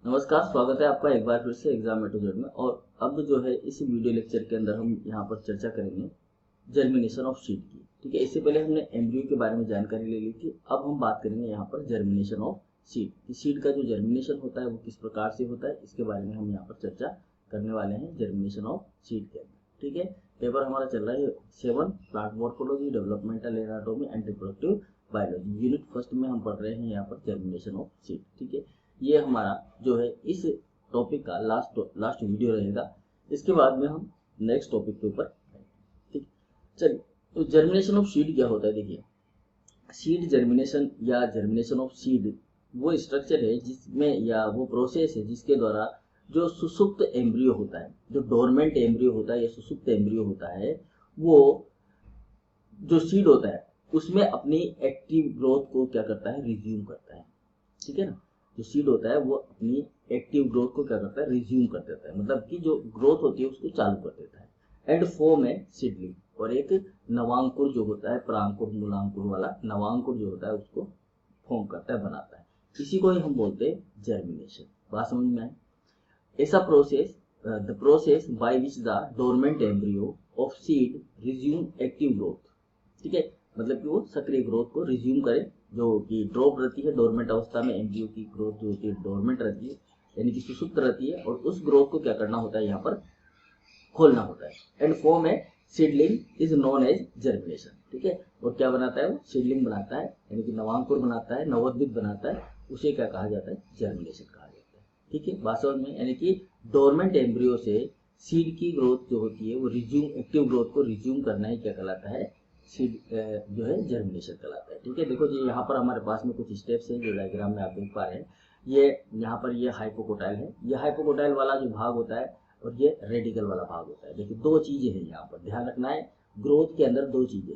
नमस्कार, स्वागत है आपका एक बार फिर से एग्जाम मेथड में। और अब जो है इस वीडियो लेक्चर के अंदर हम यहाँ पर चर्चा करेंगे जर्मिनेशन ऑफ सीड की। ठीक है, इससे पहले हमने एम्ब्रियो के बारे में जानकारी ले ली थी। अब हम बात करेंगे यहाँ पर जर्मिनेशन ऑफ सीड कि सीड का जो जर्मिनेशन होता है वो किस प्रकार से होता है, इसके बारे में हम यहाँ पर चर्चा करने वाले हैं जर्मिनेशन ऑफ सीड के अंदर। ठीक है, पेपर हमारा चल रहा है 7 plant morphology, developmental anatomy and reproductive biology. Unit first में हम पढ़ रहे हैं यहाँ पर जर्मिनेशन ऑफ सीड। ठीक है, ये हमारा जो है इस टॉपिक का लास्ट वीडियो रहेगा। इसके बाद में हम नेक्स्ट टॉपिक के ऊपर। ठीक, चलिए, तो जर्मिनेशन ऑफ सीड क्या होता है। देखिए, सीड जर्मिनेशन या जर्मिनेशन ऑफ सीड वो स्ट्रक्चर है जिसमें, या वो प्रोसेस है जिसके द्वारा जो सुसुप्त एम्ब्रियो होता है, जो डोरमेंट एम्ब्रियो होता है या सुसुप्त एम्ब्रियो होता है, वो जो सीड होता है उसमें अपनी एक्टिव ग्रोथ को क्या करता है, रिज्यूम करता है। ठीक है ना, जो सीड होता है वो अपनी एक्टिव ग्रोथ को क्या करता है, रिज्यूम कर देता है, मतलब कि जो ग्रोथ होती है उसको चालू कर देता है। एंड फॉर्म है सीडलिंग, और एक नवांकुर जो होता है, प्रांकुर मूलांकुर वाला नवांकुर जो होता है उसको फॉर्म करता है, बनाता है। इसी को ही हम बोलते हैं जर्मिनेशन। बात समझ में आए? ऐसा process, the process by which the dormant embryo of seed resume active growth. ठीक है, मतलब कि वो सक्रिय ग्रोथ को रिज्यूम करे, जो कि ड्रॉप रहती है डोरमेंट अवस्था में। एम्ब्रियो की ग्रोथ जो होती है डोरमेंट रहती है, यानी कि सुसुप्त रहती है, और उस ग्रोथ को क्या करना होता है, यहाँ पर खोलना होता है। एंड फॉर्म है seedling is known as germination. ठीक है, और क्या बनाता है वो, सीडलिंग बनाता है, यानी कि नवांकुर बनाता है, नवोद्भिद बनाता है, उसे क्या कहा जाता है, जर्मिनेशन कहा जाता है। ठीक है, बात समझ में? यानी कि डोरमेंट एम्ब्रियो से सीड की ग्रोथ जो होती है वो रिज्यूम, एक्टिव ग्रोथ को रिज्यूम करना ही क्या कहलाता है, सीड जो है जर्मिनेशन कहलाता है। ठीक है, देखो जी, यहाँ पर हमारे पास में कुछ स्टेप्स हैं जो डायग्राम में आप देख पा रहे हैं। ये यहाँ पर ये हाइपोकोटाइल है, ये हाइपोकोटाइल वाला जो भाग होता है, और ये रेडिकल वाला भाग होता है। देखिए, दो चीजें हैं यहाँ पर, ध्यान रखना है। ग्रोथ के अंदर दो चीजें,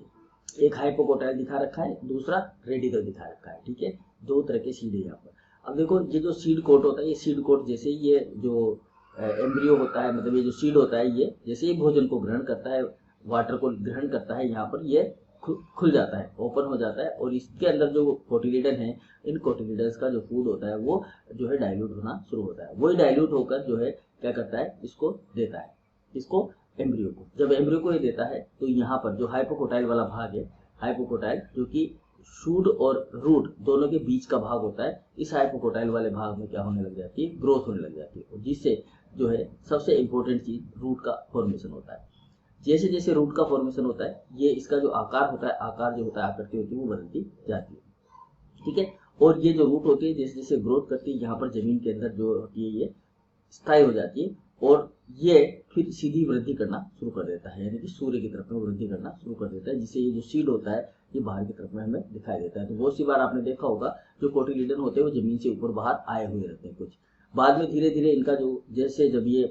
एक हाइपोकोटाइल दिखा रखा है, दूसरा रेडिकल दिखा रखा है। ठीक है, दो तरह के सीड है यहाँ पर। अब देखो, ये जो सीड कोट होता है, ये सीड कोट जैसे ये जो एम्ब्रियो होता है, मतलब ये जो सीड होता है, ये जैसे ही भोजन को ग्रहण करता है, वाटर को ग्रहण करता है, यहाँ पर ये खुल जाता है, ओपन हो जाता है, और इसके अंदर जो कोटिलिडन है, इन कोटिलिडन्स का जो फूड होता है वो जो है डाइल्यूट होना शुरू होता है। वही डाइल्यूट होकर जो है क्या करता है, इसको देता है, इसको एम्ब्रियो को। जब एम्ब्रियो को ये देता है तो यहाँ पर जो हाइपोकोटाइल वाला भाग है, हाइपोकोटाइल जो कि शूट और रूट दोनों के बीच का भाग होता है, इस हाइपोकोटाइल वाले भाग में क्या होने लग जाती है, ग्रोथ होने लग जाती है, और जिससे जो है सबसे इंपॉर्टेंट चीज रूट का फॉर्मेशन होता है। जैसे जैसे रूट का फॉर्मेशन होता है, ये इसका जो आकार होता है, आकार जो होता है, आकृति होती है, वो बदलती जाती है। ठीक है, और ये जो रूट होती है जैसे जैसे ग्रोथ करती है, यहाँ पर जमीन के अंदर जो होती है ये स्थायी हो जाती है, और ये फिर सीधी वृद्धि करना शुरू कर देता है, यानी कि सूर्य की तरफ में वृद्धि करना शुरू कर देता है, जिससे ये जो सीड होता है ये बाहर की तरफ में हमें दिखाई देता है। तो बहुत सी बार आपने देखा होगा जो कोटिलिडन होते हैं वो जमीन से ऊपर बाहर आए हुए रहते हैं कुछ, बाद में धीरे धीरे इनका जो, जैसे जब ये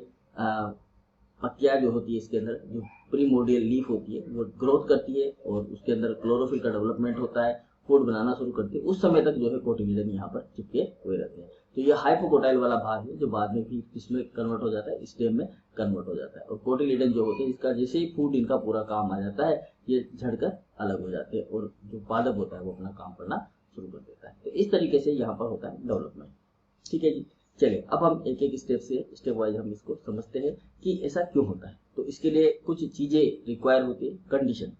पत्तियां जो होती है इसके अंदर, जो प्रीमोडियल लीफ होती है वो ग्रोथ करती है, और उसके अंदर क्लोरोफिल का डेवलपमेंट होता है, फूड बनाना शुरू करती है, उस समय तक जो है कोटिलिडन यहाँ पर चिपके हुए रहते हैं। तो ये हाइपोकोटाइल वाला भाग है जो बाद में भी इसमें कन्वर्ट हो जाता है, स्टेम में कन्वर्ट हो जाता है, और कोटिलिडन जो होते हैं इसका जैसे ही फूड इनका पूरा काम आ जाता है, ये झड़कर अलग हो जाते हैं, और जो पादप होता है वो अपना काम करना शुरू कर देता है। तो इस तरीके से यहाँ पर होता है डेवलपमेंट। ठीक है जी, चलिए अब हम एक एक स्टेप वाइज हम इसको समझते हैं कि ऐसा क्यों होता है। तो इसके लिए कुछ चीजें रिक्वायर होती है, कंडीशन,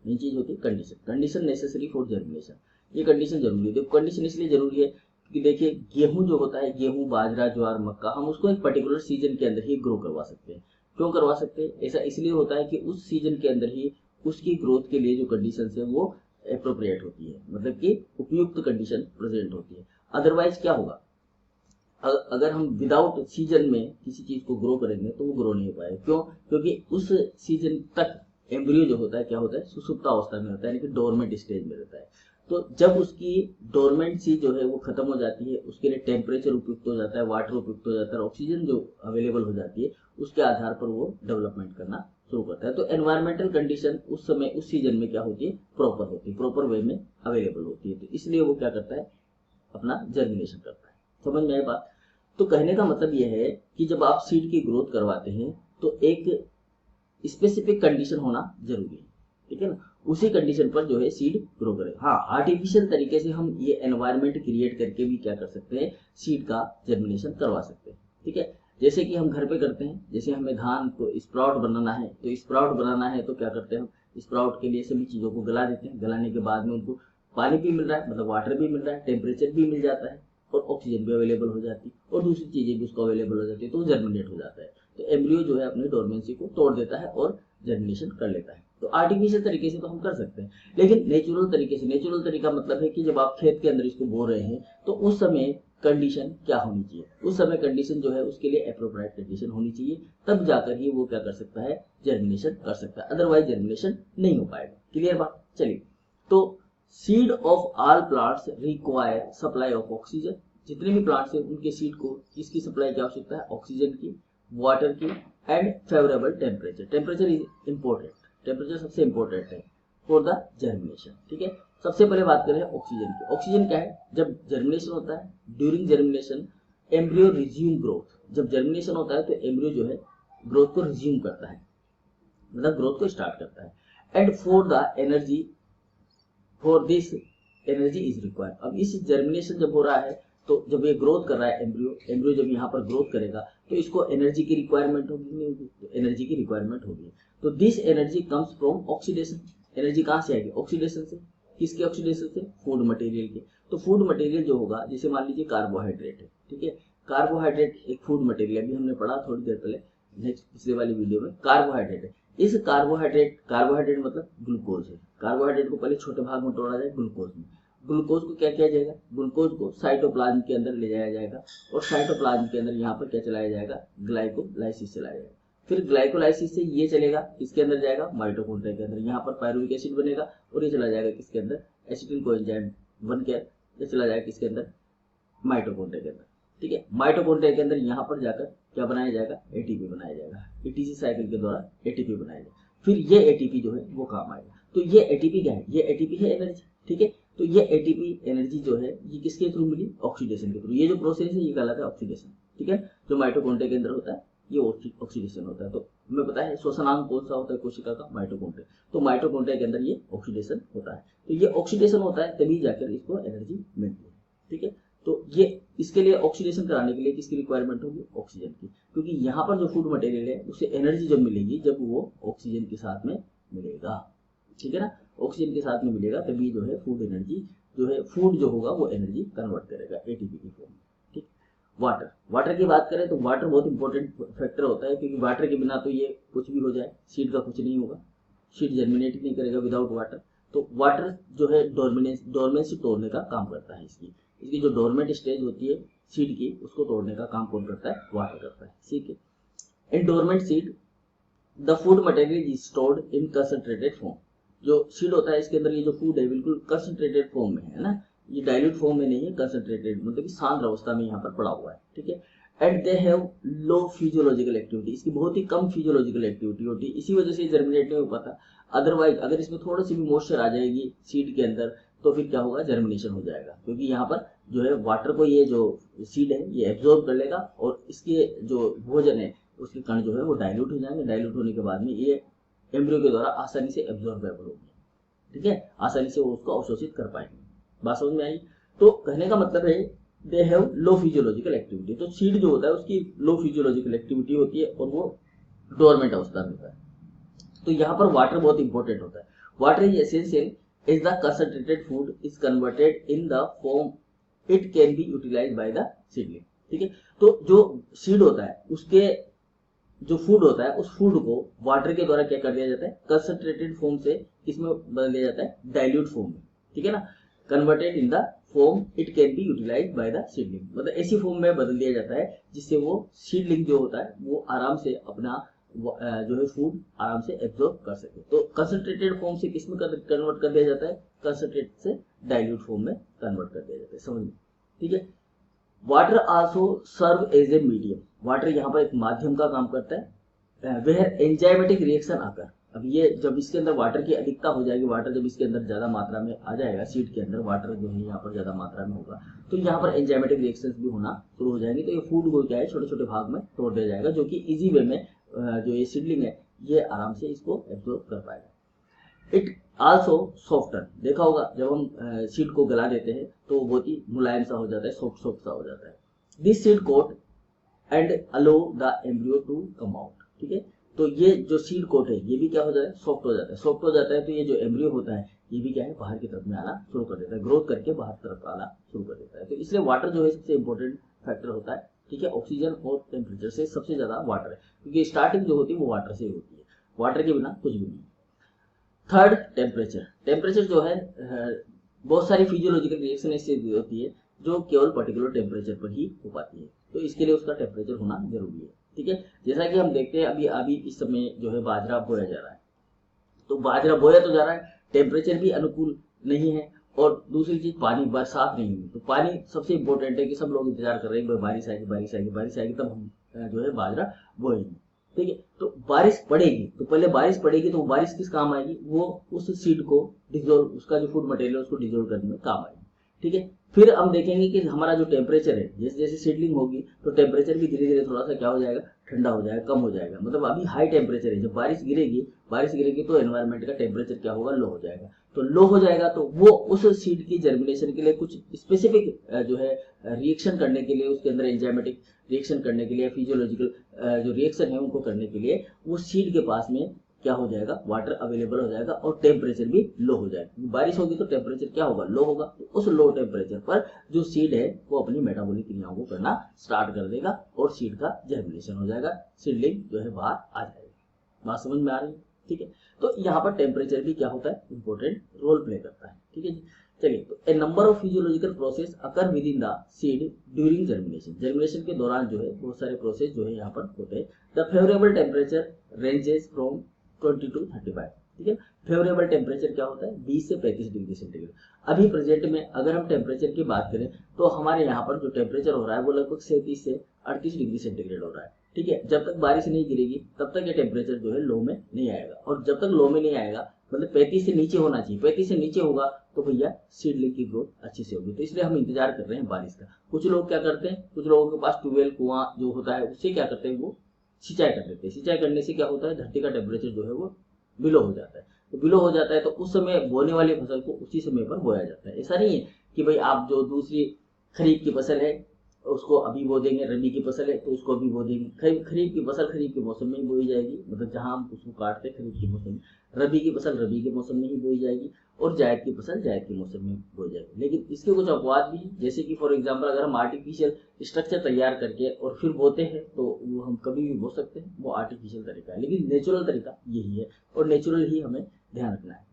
मेन चीज होती है condition, condition necessary for germination. ये कंडीशन जरूरी है। देखो, कंडीशन इसलिए जरूरी है कि देखिए, गेहूं जो होता है, गेहूं, बाजरा, ज्वार, मक्का, हम उसको एक पर्टिकुलर सीजन के अंदर ही ग्रो करवा सकते हैं। क्यों करवा सकते हैं? ऐसा इसलिए होता है कि उस सीजन के अंदर ही उसकी ग्रोथ के लिए जो कंडीशन है वो एप्रोप्रिएट होती है, मतलब कि उपयुक्त कंडीशन प्रेजेंट होती है। अदरवाइज क्या होगा, अगर हम विदाउट सीजन में किसी चीज को ग्रो करेंगे तो वो ग्रो नहीं हो पाएगा। क्यों? क्योंकि उस सीजन तक एम्ब्रियो जो होता है क्या होता है, सुसुप्त अवस्था में होता है, यानी कि डोरमेंट स्टेज में रहता है। तो जब उसकी डोरमेंट सी जो है वो खत्म हो जाती है, उसके लिए टेम्परेचर उपयुक्त हो जाता है, वाटर उपयुक्त हो जाता है, ऑक्सीजन जो अवेलेबल हो जाती है, उसके आधार पर वो डेवलपमेंट करना शुरू करता है। तो एनवायरमेंटल कंडीशन उस समय, उस सीजन में क्या होती है, प्रॉपर होती है, प्रॉपर वे में अवेलेबल होती है। तो इसलिए वो क्या करता है, अपना जर्मिनेशन करता है। समझ में आई बात? तो कहने का मतलब यह है कि जब आप सीड की ग्रोथ करवाते हैं तो एक स्पेसिफिक कंडीशन होना जरूरी है। ठीक है ना, उसी कंडीशन पर जो है सीड ग्रो करे। हाँ, आर्टिफिशियल तरीके से हम ये एनवायरनमेंट क्रिएट करके भी क्या कर सकते हैं, सीड का जर्मिनेशन करवा सकते हैं। ठीक है, जैसे कि हम घर पे करते हैं, जैसे हमें धान को स्प्राउट बनाना है, तो स्प्राउट बनाना है तो क्या करते हैं, हम स्प्राउट के लिए सभी चीज़ों को गला देते हैं। गलाने के बाद में उनको पानी भी मिल रहा है, मतलब वाटर भी मिल रहा है, टेम्परेचर भी मिल जाता है और ऑक्सीजन भी अवेलेबल हो जाती है और दूसरी चीज़ें भी उसको अवेलेबल हो जाती है, तो वो जर्मिनेट हो जाता है। तो एम्ब्रियो जो है अपनी डोरमेंसी को तोड़ देता है और जर्मिनेशन कर लेता है। तो आर्टिफिशियल तरीके से तो हम कर सकते हैं, लेकिन नेचुरल तरीके से, नेचुरल तरीका मतलब है कि जब आप खेत के अंदर इसको बो रहे हैं तो उस समय कंडीशन क्या होनी चाहिए, उस समय कंडीशन जो है उसके लिए एप्रोप्रिएट कंडीशन होनी चाहिए, तब जाकर ही वो क्या कर सकता है, जर्मिनेशन कर सकता है, अदरवाइज जर्मिनेशन नहीं हो पाएगा। क्लियर बात। चलिए, तो seed of all plants require supply of oxygen. जितने भी प्लांट्स हैं उनके सीड को किसकी सप्लाई की आवश्यकता है, ऑक्सीजन की, वाटर की and favourable temperature. Temperature is important, temperature सबसे इम्पोर्टेंट है फॉर द जर्मिनेशन। ठीक है, सबसे पहले बात करें ऑक्सीजन की। ऑक्सीजन क्या है, जब जर्मिनेशन होता है, during germination embryo resume growth. जब जर्मिनेशन होता है तो एम्ब्रियो जो है ग्रोथ को रिज्यूम करता है, मतलब ग्रोथ को स्टार्ट करता है। And for the energy, for this energy is required. अब इस जर्मिनेशन जब हो रहा है तो जब ये ग्रोथ कर रहा है एम्ब्रियो जब यहाँ पर ग्रोथ करेगा तो इसको एनर्जी की रिक्वायरमेंट होगी, नहीं होगी, तो एनर्जी की रिक्वायरमेंट होगी। तो this energy comes from oxidation. Energy कहाँ से आएगी, ऑक्सीडेशन से। किसके ऑक्सीडेशन से, फूड मटेरियल के। तो फूड मटेरियल जो होगा, जैसे मान लीजिए कार्बोहाइड्रेट है, ठीक है, कार्बोहाइड्रेट एक फूड मटेरियल, अभी हमने पढ़ा थोड़ी देर पहले नेक्स्ट पिछले वाली वीडियो में, कार्बोहाइड्रेट है। इस कार्बोहाइड्रेट मतलब ग्लूकोज है। कार्बोहाइड्रेट को पहले छोटे भाग में तोड़ा जाए ग्लूकोज में। ग्लूकोज को क्या किया जाएगा, ग्लूकोज को साइटोप्लाज्म के अंदर ले जाया जाएगा और साइटोप्लाज्म के अंदर यहाँ पर क्या चलाया जाएगा, ग्लाइकोलाइसिस चलाया जाएगा। फिर ग्लाइकोलाइसिस से ये चलेगा, किसके अंदर जाएगा, माइटोकॉन्ड्रिया के अंदर। यहाँ पर पायरुविक एसिड बनेगा और ये चला जाएगा किसके अंदर, एसिटिल कोएंजाइम बन के ये चला जाएगा किसके अंदर, माइटोकॉन्ड्रिया के अंदर। ठीक है, माइटोकॉन्ड्रिया के अंदर यहाँ पर जाकर क्या बनाया जाएगा, एटीपी बनाया जाएगा। एटीसी साइकिल के द्वारा एटीपी बनाया जाएगा। फिर ये एटीपी जो है वो काम आएगा। तो ये एटीपी क्या है, ये एटीपी है एनर्जी। ठीक है, तो ये एटीपी एनर्जी जो है ये किसके थ्रू मिली, ऑक्सीडेशन के थ्रू। ये जो प्रोसेस है ये कहलाता है ऑक्सीडेशन। ठीक है, जो माइटोकॉन्ड्रिया के अंदर होता है ये ऑक्सीडेशन होता है। तो हमें पता है श्वसनांग कौन सा होता है कोशिका का, माइटोकॉन्ड्रिया। तो माइटोकॉन्ड्रिया के अंदर ये ऑक्सीडेशन होता है। तो ये ऑक्सीडेशन होता है तभी जाकर इसको एनर्जी मिलती है। ठीक है, तो ये इसके लिए ऑक्सीडेशन कराने के लिए किसकी रिक्वायरमेंट होगी, ऑक्सीजन की। क्योंकि यहाँ पर जो फूड मटेरियल है उसे एनर्जी जब मिलेगी जब वो ऑक्सीजन के साथ में मिलेगा। ठीक है ना, ऑक्सीजन के साथ में मिलेगा तभी जो है फूड एनर्जी जो है, फूड जो होगा वो एनर्जी कन्वर्ट करेगा एटीपी की फॉर्म में। ठीक, वाटर की बात करें तो वाटर बहुत इंपॉर्टेंट फैक्टर होता है, क्योंकि वाटर के बिना तो ये कुछ भी हो जाए, सीड का कुछ नहीं होगा, सीड जर्मिनेट नहीं करेगा विदाउट वाटर। तो वाटर जो है डोरमेंसी तोड़ने का काम करता है। इसकी जो डोरमेंट स्टेज होती है सीड की, उसको तोड़ने का काम कौन करता है, वाटर करता है। ठीक है, in dormant seed the food material is stored in concentrated form. जो सीड होता है इसके अंदर ये जो फूड है बिल्कुल कंसंट्रेटेड फॉर्म में है ना, ये डाइल्यूट फॉर्म में नहीं है, कंसंट्रेटेड मतलब कि सांद्र अवस्था में यहाँ पर पड़ा हुआ है। ठीक है, and they have low physiological activity. इसकी बहुत ही कम फिजियोलॉजिकल एक्टिविटी होती है, इसी वजह से जर्मिनेट नहीं हो पाता। अदरवाइज अगर इसमें थोड़ी सी भी मॉइस्चर आ जाएगी सीड के अंदर तो फिर क्या होगा, जर्मिनेशन हो जाएगा। क्योंकि यहाँ पर जो है वाटर को ये जो सीड है ये एब्जॉर्ब कर लेगा और इसके जो भोजन है उसके कण जो है वो डाइल्यूट हो जाएंगे। डाइल्यूट होने के बाद में ये एम्ब्रियो के द्वारा आसानी से एब्जॉर्बेबल होंगे। ठीक है, आसानी से वो उसको अवशोषित कर पाएंगे। बात समझ में आई। तो कहने का मतलब है they have low physiological activity. तो सीड जो होता है उसकी लो फिजियोलॉजिकल एक्टिविटी होती है और वो डोरमेंट अवस्था में होता है। तो यहाँ पर वाटर बहुत इंपॉर्टेंट होता है। Water is essential is the concentrated food is converted in the form it can be utilised by the seedling. ठीक है, तो जो सीड होता है उसके जो फूड होता है उस फूड को वाटर के द्वारा क्या कर दिया जाता है, कंसंट्रेटेड फॉर्म से किसमें बदल दिया जाता है, डाइल्यूट फॉर्म में। ठीक है ना, converted in the form it can be utilised by the seedling, मतलब ऐसी फॉर्म में बदल दिया जाता है जिससे वो सीडलिंग जो होता है वो आराम से अपना जो है फूड आराम से एब्जॉर्ब कर सके। तो कंसंट्रेटेड फॉर्म से किसमें कन्वर्ट कर दिया जाता है, कंसंट्रेट से डाइल्यूट फॉर्म में कन्वर्ट कर दिया जाता है। समझ में। ठीक है, water also serve as a medium. Water यहाँ पर एक माध्यम का काम करता है वेयर एंजाइमेटिक रिएक्शन आकर। अब ये जब इसके अंदर वाटर की अधिकता हो जाएगी, वाटर जब इसके अंदर ज्यादा मात्रा में आ जाएगा, सीड के अंदर वाटर जो है यहाँ पर ज्यादा मात्रा में होगा तो यहाँ पर एंजाइमेटिक रिएक्शंस भी होना शुरू हो जाएंगे। तो ये फूड को क्या है छोटे छोटे भाग में तोड़ दिया जाएगा, जो कि इजी वे में जो ये सीडलिंग है ये आराम से इसको एब्जॉर्ब कर पाएगा। इट आल्सो सॉफ्टन, देखा होगा जब हम सीड को गला देते हैं तो वो बहुत ही मुलायम सा हो जाता है, सॉफ्ट सॉफ्ट सा हो जाता है। This seed coat and allow the embryo to come out, ठीक है। तो ये जो सीड कोट है ये भी क्या हो जाता है, सॉफ्ट हो जाता है। सॉफ्ट हो जाता है तो ये जो एम्ब्रियो होता है ये भी क्या है, बाहर की तरफ में आना शुरू कर देता है, ग्रोथ करके बाहर की तरफ आना शुरू कर देता है। तो इसलिए वाटर जो है सबसे इंपॉर्टेंट फैक्टर होता है, ठीक है। ऑक्सीजन और टेम्परेचर से सबसे ज्यादा वाटर है, क्योंकि स्टार्टिंग जो होती है वो वाटर से होती है, वाटर के बिना कुछ भी नहीं। Third, temperature. टेम्परेचर जो है बहुत सारी फिजियोलॉजिकल रिएक्शन इससे होती है जो केवल पर्टिकुलर टेम्परेचर पर ही हो पाती है, तो इसके लिए उसका टेम्परेचर होना जरूरी है, ठीक है। जैसा कि हम देखते हैं अभी अभी इस समय जो है बाजरा बोया जा रहा है, तो बाजरा बोया तो जा रहा है, टेम्परेचर भी अनुकूल नहीं है, और दूसरी चीज पानी, बरसात नहीं हुई। तो पानी सबसे इंपॉर्टेंट है कि सब लोग इंतजार कर रहे हैं बारिश आएगी, बारिश आएगी, बारिश आएगी, तब हम जो है बाजरा बोएंगे, ठीक है। तो बारिश पड़ेगी, तो पहले बारिश पड़ेगी तो बारिश किस काम आएगी, वो उस सीड को डिजोल्व, उसका जो फूड मटेरियल है उसको डिजोल्व करने में काम आएगी, ठीक है। फिर हम देखेंगे कि हमारा जो टेम्परेचर है, जैसे जैसे सीडलिंग होगी तो टेम्परेचर भी धीरे धीरे थोड़ा सा क्या हो जाएगा, ठंडा हो जाएगा, कम हो जाएगा। मतलब अभी हाई टेम्परेचर है, जब बारिश गिरेगी तो एनवायरमेंट का टेम्परेचर क्या होगा, लो हो जाएगा। तो लो हो जाएगा तो वो उस सीड की जर्मिनेशन के लिए कुछ स्पेसिफिक जो है रिएक्शन करने के लिए, उसके अंदर एंजाइमेटिक रिएक्शन करने के लिए, फिजियोलॉजिकल जो रिएक्शन है उनको करने के लिए वो सीड के पास में क्या हो जाएगा, वाटर अवेलेबल हो जाएगा और टेम्परेचर भी लो हो जाएगा। बारिश होगी तो टेम्परेचर क्या होगा, लो होगा। तो उस लो टेम्परेचर पर जो सीड है वो अपनी मेटाबॉलिक क्रियाओं को करना स्टार्ट कर देगा और सीड का जर्मिनेशन हो जाएगा, सीडलिंग जो है बाहर आ जाएगी। बात समझ में आ रही है, ठीक है। तो यहाँ पर टेम्परेचर भी क्या होता है, इंपॉर्टेंट रोल प्ले करता है, ठीक है जी। चलिए, तो a number of physiological process occur within the seed during germination. Germination के दौरान जो है बहुत सारे प्रोसेस जो है यहाँ पर होते हैं। The favourable temperature ranges from 20 to 35, ठीक है। फेवरेबल टेम्परेचर क्या होता है, 20 से 35 डिग्री सेंटीग्रेड। अभी प्रेजेंट में अगर हम टेम्परेचर की बात करें तो हमारे यहाँ पर जो टेम्परेचर हो रहा है वो लगभग 37 से 38 डिग्री सेंटीग्रेड हो रहा है, ठीक है। जब तक बारिश नहीं गिरेगी तब तक ये टेम्परेचर जो है लो में नहीं आएगा, और जब तक लो में नहीं आएगा मतलब 35 से नीचे होना चाहिए। 35 से नीचे होगा तो भैया सीडलिंग की ग्रोथ अच्छी से होगी। तो इसलिए हम इंतजार कर रहे हैं बारिश का। कुछ लोग क्या करते हैं, कुछ लोगों के पास ट्यूबवेल, कुआं जो होता है उससे क्या करते हैं, वो सिंचाई कर देते हैं। सिंचाई करने से क्या होता है, धरती का टेम्परेचर जो है वो बिलो हो जाता है। तो बिलो हो जाता है तो उस समय बोने वाली फसल को उसी समय पर बोया जाता है। ऐसा नहीं है कि भाई आप जो दूसरी खरीफ की फसल है उसको अभी बो देंगे, रबी की फसल है तो उसको अभी बो देंगे। खरीफ की फसल खरीफ के मौसम में ही बोई जाएगी, मतलब जहां हम उसको काटते हैं खरीफ के मौसम में। रबी की फसल रबी के मौसम में ही बोई जाएगी, और जायद की फसल जायद के मौसम में बोई जाएगी। लेकिन इसके कुछ अपवाद भी, जैसे कि फॉर एग्जाम्पल अगर हम आर्टिफिशियल स्ट्रक्चर तैयार करके और फिर बोते हैं तो वो हम कभी भी बो सकते हैं, वो आर्टिफिशियल तरीका है। लेकिन नेचुरल तरीका यही है, और नेचुरल ही हमें ध्यान रखना है,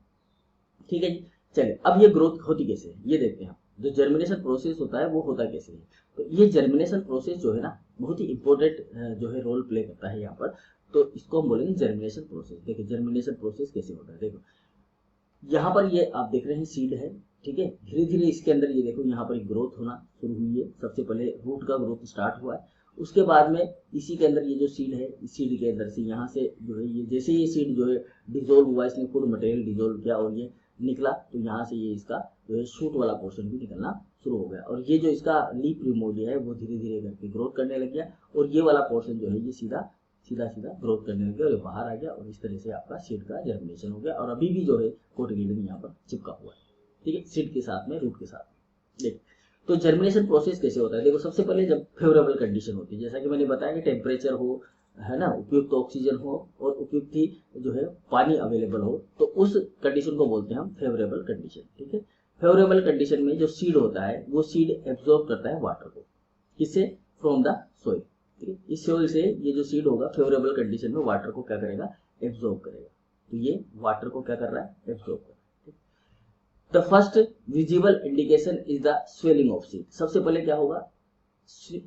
ठीक है जी। चलिए, अब ये ग्रोथ होती कैसे है ये देखते हैं हम। जो जर्मिनेशन प्रोसेस होता है वो होता कैसे है, तो ये जर्मिनेशन प्रोसेस जो है ना बहुत ही इंपॉर्टेंट जो है रोल प्ले करता है यहाँ पर। तो इसको हम बोलेंगे जर्मिनेशन प्रोसेस। देखिए जर्मिनेशन प्रोसेस कैसे होता है, देखो यहाँ पर ये आप देख रहे हैं सीड है, ठीक है। धीरे धीरे इसके अंदर ये देखो यहाँ पर ग्रोथ होना शुरू हुई है। सबसे पहले रूट का ग्रोथ स्टार्ट हुआ है, उसके बाद में इसी के अंदर ये जो सीड है, इस सीड के अंदर से यहाँ से जो है ये जैसे ये सीड जो है डिजोल्व हुआ, इसने फूड मटेरियल डिजोल्व किया और ये निकला, तो यहाँ से ये इसका जो है शूट वाला पोर्शन भी निकलना शुरू हो गया, और ये जो इसका लीफ प्रिमोर्डिया है वो धीरे धीरे करके ग्रोथ करने लग गया, और ये वाला पोर्शन जो है ये सीधा सीधा सीधा ग्रोथ करने लग गया और ये बाहर आ गया, और इस तरह से आपका सीड का जर्मिनेशन हो गया। और अभी भी जो है कोटिलिडन यहाँ पर चिपका हुआ है, ठीक है, सीड के साथ में, रूट के साथ में। देख, तो जर्मिनेशन प्रोसेस कैसे होता है, देखो सबसे पहले जब फेवरेबल कंडीशन होती है, जैसा कि मैंने बताया कि टेम्परेचर हो, है ना, उपयुक्त तो ऑक्सीजन हो और उपयुक्त ही जो है पानी अवेलेबल हो, तो उस कंडीशन को बोलते हैं हम फेवरेबल कंडीशन, ठीक है। फेवरेबल कंडीशन में जो सीड होता है वो सीड एब्जॉर्ब करता है वाटर को, किससे, फ्रॉम द सोइल, ठीक है। इस सोइल से ये जो सीड होगा फेवरेबल कंडीशन में वाटर को क्या करेगा, एब्जॉर्ब करेगा। तो ये वाटर को क्या कर रहा है, एब्जॉर्ब कर रहा है। The first visible indication is the swelling of seed. सबसे पहले क्या होगा,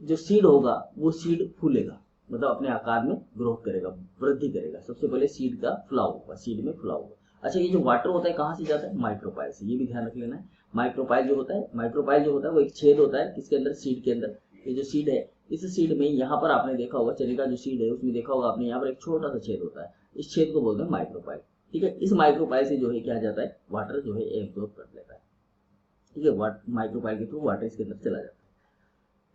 जो सीड होगा वो सीड फूलेगा, मतलब अपने आकार में ग्रोथ करेगा, वृद्धि करेगा। सबसे पहले सीड का फुलाव होगा, सीड में फुलाव होगा। अच्छा, ये जो वाटर होता है कहाँ से जाता है, माइक्रोपाइल से, ये भी ध्यान रख लेना है। माइक्रोपाइल जो होता है वो एक छेद होता है किसके अंदर, सीड के अंदर। ये जो सीड है, इस सीड में यहाँ पर आपने देखा होगा, चने का जो सीड है उसमें देखा होगा आपने, यहाँ पर एक छोटा सा छेद होता है, इस छेद को बोलते हैं माइक्रोपाइल, ठीक है। इस माइक्रोपाइल से जो है क्या जाता है, वाटर जो है एब्जॉर्ब कर लेता है, ठीक है। माइक्रोपाइल के थ्रू वाटर इसके अंदर चला जाता है,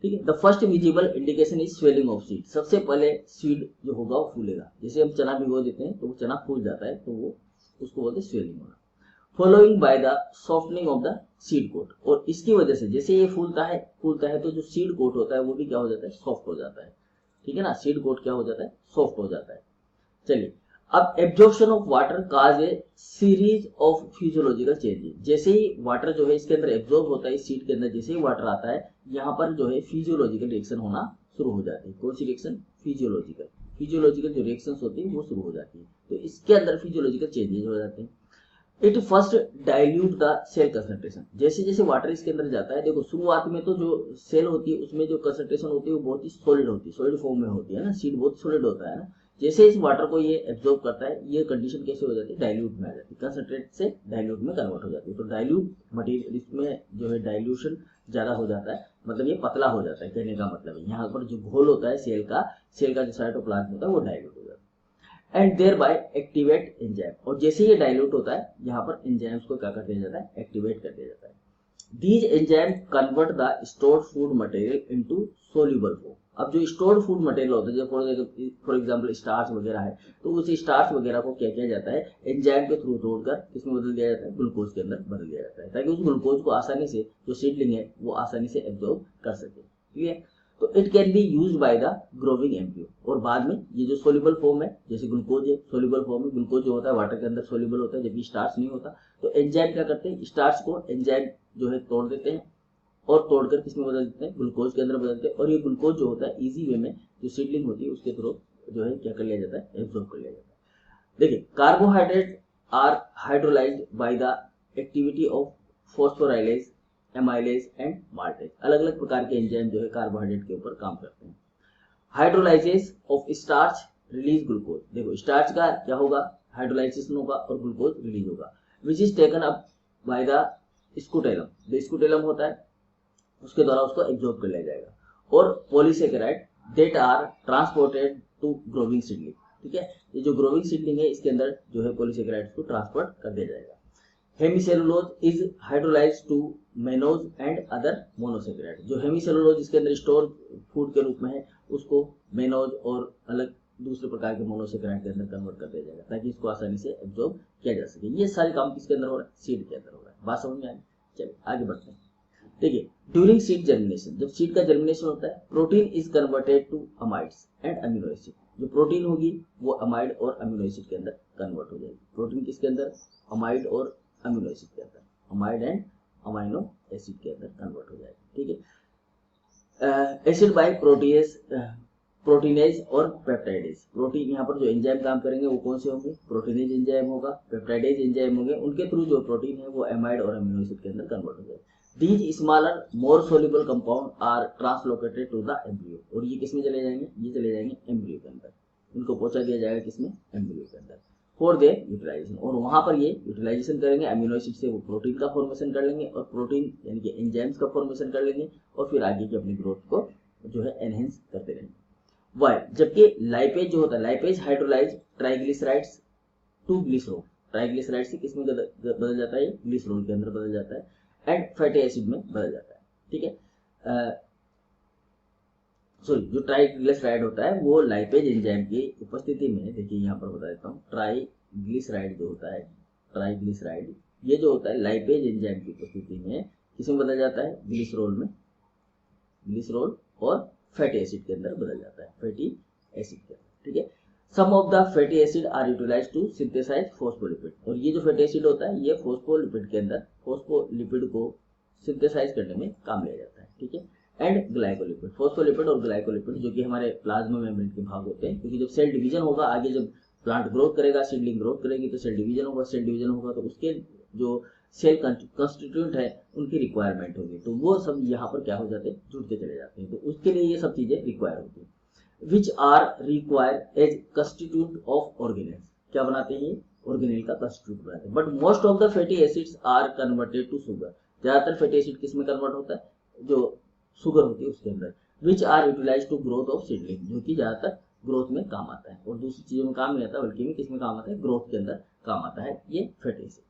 ठीक है। The first visible indication is swelling of seed. सबसे पहले सीड जो होगा वो फूलेगा। जैसे हम चना भिगो देते हैं तो वो चना फूल जाता है, तो वो उसको बोलते हैं स्वेलिंग होना। Following by the softening of the seed coat, और इसकी वजह से जैसे ये फूलता है तो जो सीड कोट होता है वो भी क्या हो जाता है, सॉफ्ट हो जाता है, ठीक है ना, सीड कोट क्या हो जाता है, सॉफ्ट हो जाता है। चलिए, अब absorption of water cause A series of physiological changes, जैसे ही वाटर जो है इसके अंदर एब्जॉर्ब होता है, सीड के अंदर जैसे ही वाटर आता है, यहाँ पर जो है फिजियोलॉजिकल रिएक्शन होना शुरू हो जाती है। कौन सी रिएक्शन, फिजियोलॉजिकल जो रिएक्शंस होती है वो शुरू हो जाती है, तो इसके अंदर फिजियोलॉजिकल चेंजेस हो जाते हैं। It first dilute the cell concentration, जैसे जैसे वाटर इसके अंदर जाता है, देखो शुरुआत में तो जो सेल होती है उसमें जो कंसंट्रेशन होती है वो बहुत ही सॉलिड होती है, सॉलिड फॉर्म में होती है ना, सीड बहुत सॉलिड होता है ना। जैसे इस वाटर को ये एब्जॉर्ब करता है, ये कंडीशन कैसे हो जाती है, डाइल्यूट में आ जाती है, कंसंट्रेट से डाइल्यूट में कन्वर्ट हो जाती है। तो डाइल्यूट मटेरियल, इसमें जो है डाइल्यूशन ज्यादा हो जाता है, मतलब ये पतला हो जाता है, कहने का मतलब है यहाँ पर जो घोल होता है सेल का जो साइटोप्लाज्म होता है वो डाइल्यूट हो जाता है। And thereby activate enzyme, और जैसे ये डाइल्यूट होता है यहाँ पर एंजाइम्स को क्या कर दिया जाता है, एक्टिवेट कर दिया जाता है। These enzyme convert the stored food material into soluble form. अब जो स्टोर्ड फूड मटेरियल होता है, जैसे फॉर एग्जांपल स्टार्च वगैरह है, तो उस स्टार्च वगैरह को क्या किया जाता है, एंजाइम के थ्रू तोड़कर किसमें बदल दिया जाता है, ग्लूकोज के अंदर बदल दिया जाता है, ताकि उस ग्लूकोज को आसानी से जो सीडलिंग है वो आसानी से एब्जॉर्ब कर सके, ठीक है। तो it can be used by the growing embryo, और बाद में ये जो सोल्यूबल फॉर्म है, जैसे ग्लूकोज है सोल्यूबल फॉर्म में, ग्लूकोज जो होता है वाटर के अंदर सोल्यूबल होता है, जबकि स्टार्च नहीं होता, तो एंजाइम क्या करते हैं, स्टार्च को एंजाइम जो है तोड़ देते हैं और तोड़कर किसमें बदल देते हैं, ग्लूकोज के अंदर बदलते हैं, और ये ग्लूकोज जो होता है इजी वे में जो सीडलिंग होती है उसके थ्रू जो है क्या कर लिया जाता है, एब्जॉर्ब कर लिया जाता है। देखिए, carbohydrate are hydrolysed by the activity of phosphorylase, amylase and maltase, अलग अलग प्रकार के एंजाइम जो है कार्बोहाइड्रेट के ऊपर काम करते हैं। हाइड्रोलाइजेस ऑफ स्टार्च रिलीज ग्लूकोज, देखो स्टार्च का क्या होगा, हाइड्रोलाइजेशन होगा और ग्लूकोज रिलीज होगा, which is taken up by the scutellum, जो स्कूटेलम होता है उसके द्वारा उसको एब्जॉर्ब कर लिया जाएगा, और polysaccharide that are transported to growing seedling, ठीक है, ये जो ग्रोविंग सीडलिंग है इसके अंदर जो है पॉलीसेकेराइड को ट्रांसपोर्ट कर दिया जाएगा। Hemicellulose is hydrolysed to mannose and other monosaccharide, जो हेमीसेलुलोज इसके अंदर स्टोर फूड के रूप में है उसको मेनोज और अलग दूसरे प्रकार के मोनोसेकेराइड के अंदर कन्वर्ट कर दिया जाएगा, ताकि इसको आसानी से एब्जॉर्ब किया जा सके। ये सारे काम किसके अंदर हो रहा है, सीड के अंदर हो रहा है। बात समझ में आई? चलिए आगे बढ़ते हैं। देखिए, ड्यूरिंग सीड जर्मिनेशन, जब सीड का जर्मिनेशन होता है, protein is converted to amides and amino acid, जो प्रोटीन होगी वो अमाइड और अमीनो एसिड के अंदर कन्वर्ट हो जाएगी। प्रोटीन किसके अंदर, अमाइड और अमीनो एसिड के अंदर, अमाइड एंड अमाइनो एसिड के अंदर कन्वर्ट हो जाएगी, ठीक है। एसिड बाय प्रोटीनेज और पेप्टाइडेज, प्रोटीन यहाँ पर जो एंजाइम काम करेंगे वो कौन से होंगे, प्रोटीनेज एंजाइम होगा, पेप्टाइडेज एंजाइम होंगे, उनके थ्रू जो प्रोटीन है वो अमाइड और अमीनो एसिड के अंदर कन्वर्ट हो जाएगा। These smaller more soluble compound are translocated to the embryo, और ये किसमें चले जाएंगे, ये चले जाएंगे एम्ब्रियो के अंदर, इनको पहुंचा दिया जाएगा किसमें, एम्ब्रियो के अंदर, फॉर देयर यूटिलाइजेशन, और वहां पर ये यूटिलाइजेशन करेंगे, अमीनो एसिड से वो प्रोटीन का फॉर्मेशन कर लेंगे और प्रोटीन यानी कि एंजाइम्स का फॉर्मेशन कर लेंगे, और फिर आगे की अपनी ग्रोथ को जो है एनहेंस करते रहेंगे। वाई, जबकि लाइपेज जो होता है, lipase hydrolyse triglycerides to glycerol, triglyceride से किसमें बदल जाता है, ग्लिसरॉल के अंदर बदल जाता है, एंड फैटी एसिड में बदल जाता है, ठीक है। सॉरी, जो ट्राइग्लिसराइड होता है वो लाइपेज एंजाइम की उपस्थिति में, देखिए यहाँ पर बता देता हूँ, ट्राइग्लिसराइड जो होता है, ट्राइग्लिसराइड ये जो होता है लाइपेज एंजाइम की उपस्थिति में किसमें बदल जाता है, ग्लिसरॉल में, ग्लिसरॉल और फैटी एसिड के अंदर बदल जाता है, फैटी एसिड के अंदर, ठीक है। Some of the fatty acid are utilised to synthesize phospholipid, और ये जो फैटी एसिड होता है ये फॉस्फोलिपिड के अंदर फॉस्फोलिपिड को सिंथेसाइज करने में काम लिया जाता है, ठीक है। एंड ग्लाइकोलिपिड, फॉस्फोलिपिड और ग्लाइकोलिपिड जो कि हमारे प्लाज्मा मेम्ब्रेन के भाग होते हैं, क्योंकि जब सेल डिवीजन होगा, आगे जब प्लांट ग्रोथ करेगा, सीडलिंग ग्रोथ करेगी तो सेल डिवीजन होगा, सेल डिवीजन होगा तो उसके जो सेल कंस्टिट्यूएंट है उनकी रिक्वायरमेंट होगी, तो वो सब यहाँ पर क्या हो जाते हैं, जुड़ते चले जाते हैं, तो उसके लिए ये सब चीजें रिक्वायर होती है। Which are require as constituent of organelle, क्या बनाते हैं, ऑर्गेनेल का कंस्टिट्यूट बनाते हैं। But most of the fatty acids are converted to sugar, ज्यादातर फैटी एसिड किसमें कन्वर्ट होता है, जो शुगर होती है उसके अंदर। Which are utilised to growth of seedling, जो कि ज्यादातर ग्रोथ में काम आता है, और दूसरी चीजों में काम नहीं आता, बल्कि में किसमें काम आता है, ग्रोथ के अंदर काम आता है ये फैटी एसिड,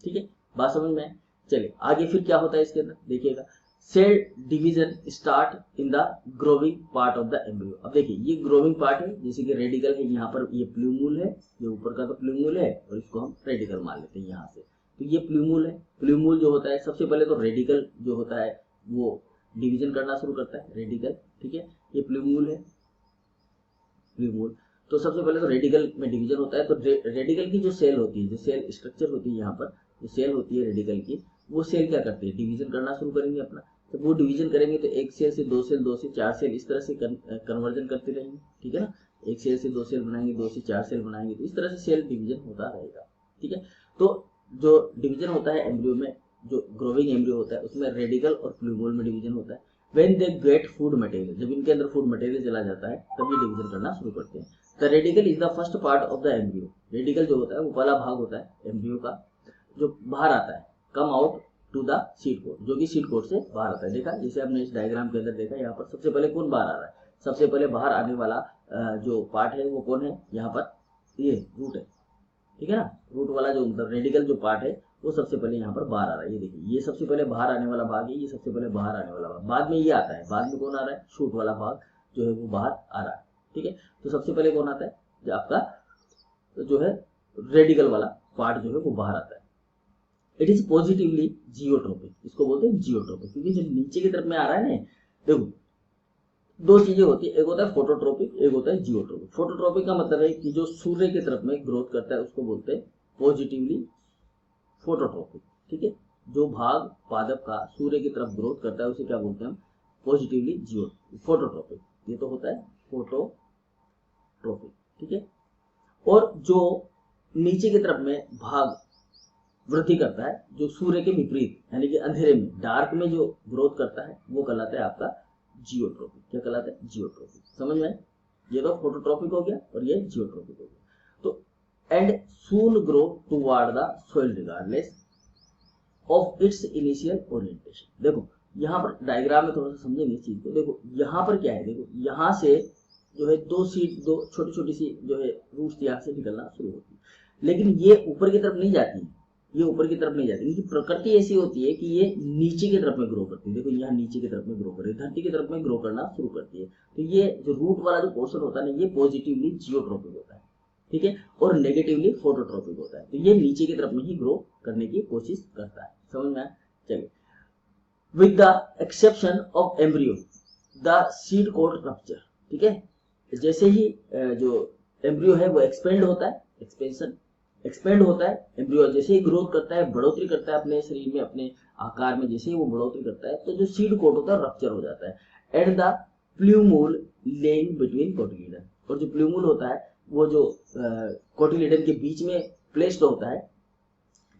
ठीक है। बात समझ में? चलिए आगे फिर क्या होता है इसके अंदर, देखिएगा। Cell division start in the growing part of the embryo. अब देखिए ये ग्रोविंग पार्ट है, जैसे कि रेडिकल है, यहाँ पर ये प्लूमूल है, ये ऊपर का तो प्लूमूल है और इसको हम रेडिकल मान लेते हैं यहाँ से। तो ये प्लूमूल है, प्लूमूल जो होता है सबसे पहले तो रेडिकल जो होता है वो डिवीजन करना शुरू करता है, रेडिकल, ठीक है। ये प्लूमूल है, प्लूमूल, तो सबसे पहले तो रेडिकल में डिवीजन होता है। तो रेडिकल की जो सेल होती है, जो सेल स्ट्रक्चर होती है, यहाँ पर जो सेल होती है रेडिकल की, वो सेल क्या करती है, डिवीजन करना शुरू करेंगे अपना। तो वो डिवीजन करेंगे तो एक सेल से दो सेल, दो से चार सेल, इस तरह से कन्वर्जन करते रहेंगे, ठीक है ना। एक सेल से दो सेल बनाएंगे, दो से चार सेल बनाएंगे, तो इस तरह से सेल डिवीजन होता रहेगा, ठीक है। तो जो डिवीजन होता है एम्ब्रियो में, जो ग्रोविंग एम्ब्रियो होता है उसमें रेडिकल और प्लूमूल में डिवीजन होता है। When they get food material, जब इनके अंदर फूड मटेरियल चला जाता है तब ये डिवीजन करना शुरू करते हैं। The radical is the first part of the embryo. Radical जो होता है वो पहला भाग होता है एम्ब्रियो का, जो बाहर आता है, come out to the seed coat, जो कि सीड कोट से बाहर आता है। देखा, जैसे हमने इस डायग्राम के अंदर देखा, यहाँ पर सबसे पहले कौन बाहर आ रहा है, सबसे पहले बाहर आने वाला जो पार्ट है वो कौन है, यहाँ पर ये रूट है, ठीक है ना। रूट वाला जो मतलब रेडिकल जो पार्ट है वो सबसे पहले यहाँ पर बाहर आ रहा है। ये देखिए, ये सबसे पहले बाहर आने वाला भाग है, ये सबसे पहले बाहर आने वाला भाग, बाद में ये आता है, बाद में कौन आ रहा है, शूट वाला भाग जो है वो बाहर आ रहा है, ठीक है। तो सबसे पहले कौन आता है, जो आपका जो है रेडिकल वाला पार्ट जो है वो बाहर आता है। इट इज पॉजिटिवली जियोट्रोपिक, इसको बोलते हैं जियोट्रोपिक, क्योंकि जो नीचे की तरफ में आ रहा है ना, देखो दो चीजें होती है, एक होता है फोटोट्रोपिक, एक होता है जियोट्रोपिक। फोटोट्रोपिक का मतलब है कि जो सूर्य की तरफ में ग्रोथ करता है उसको बोलते हैं पॉजिटिवली फोटोट्रोपिक, ठीक है। जो भाग पादप का सूर्य की तरफ ग्रोथ करता है उसे क्या बोलते हैं हम, पॉजिटिवली जियो फोटोट्रोपिक। ये तो होता है फोटोट्रोपिक, ठीक है। और जो नीचे की तरफ में भाग वृद्धि करता है, जो सूर्य के विपरीत यानी कि अंधेरे में, डार्क में जो ग्रोथ करता है वो कहलाता है आपका जियोट्रोपिक। क्या कहलाता है, जियोट्रोपिक। समझ में, ये तो फोटोट्रोपिक हो गया और ये जियोट्रोपिक हो गया। तो and soon grow toward the soil regardless of its initial orientation. देखो यहाँ पर डायग्राम में थोड़ा सा समझेंगे इस चीज को। देखो यहाँ पर क्या है, देखो यहाँ से जो है दो सीड, दो छोटी छोटी सी जो है रूट्स यहाँ से निकलना शुरू होती है, लेकिन ये ऊपर की तरफ नहीं जाती है, ये ऊपर की तरफ नहीं जाती, इनकी प्रकृति ऐसी होती है कि ये नीचे की तरफ में ग्रो करती है। देखो यहाँ नीचे की तरफ में ग्रो कर रही है, धरती की तरफ में ग्रो करना शुरू करती है। तो ये जो रूट वाला जो पोर्शन होता है ना, ये पॉजिटिवली जियोट्रोपिक होता है, ठीक है, और नेगेटिवली फोटोट्रोपिक होता है। तो ये नीचे की तरफ में ही ग्रो करने की कोशिश करता है। समझ में आया, चलिए। With the exception of embryo the seed coat rupture, ठीक है। जैसे ही जो एम्ब्रियो है वो एक्सपेंड होता है, एक्सपेंड होता है एम्ब्रियो, जैसे ही ग्रोथ करता है, बढ़ोतरी करता है अपने शरीर में, अपने आकार में, जैसे ही वो बढ़ोतरी करता है तो जो सीड कोट होता है रप्चर हो जाता है। At the plumule laying between cotyledon, और जो प्लूमूल होता है वो जो कोटिलिडन के बीच में प्लेस्ड होता है।